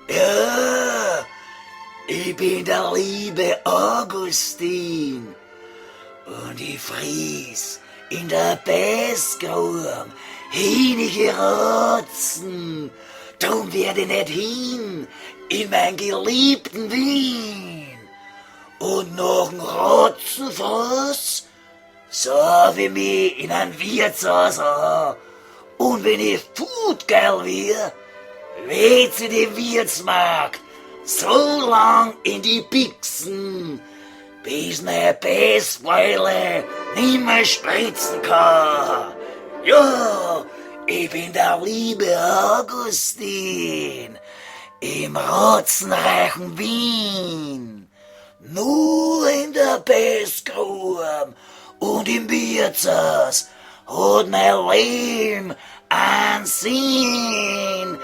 Ja, ich bin der liebe Augustin und ich fries in der Bäsgrube hinige Rotzen. Drum werde ich nicht hin in mein geliebten Wien. Und noch ein Rotzenfross, so wie mich in ein Wirtshaus an. Und wenn ich futgeil wir, weht sie die Wirtsmarkt so lang in die Bixen, bis meine Bäsbeule nimmer spritzen kann. Ja, ich bin der liebe Augustin im rotzenreichen Wien. Nur in der Bäsgrube und im Wirtshaus hat mein Leben einen Sinn.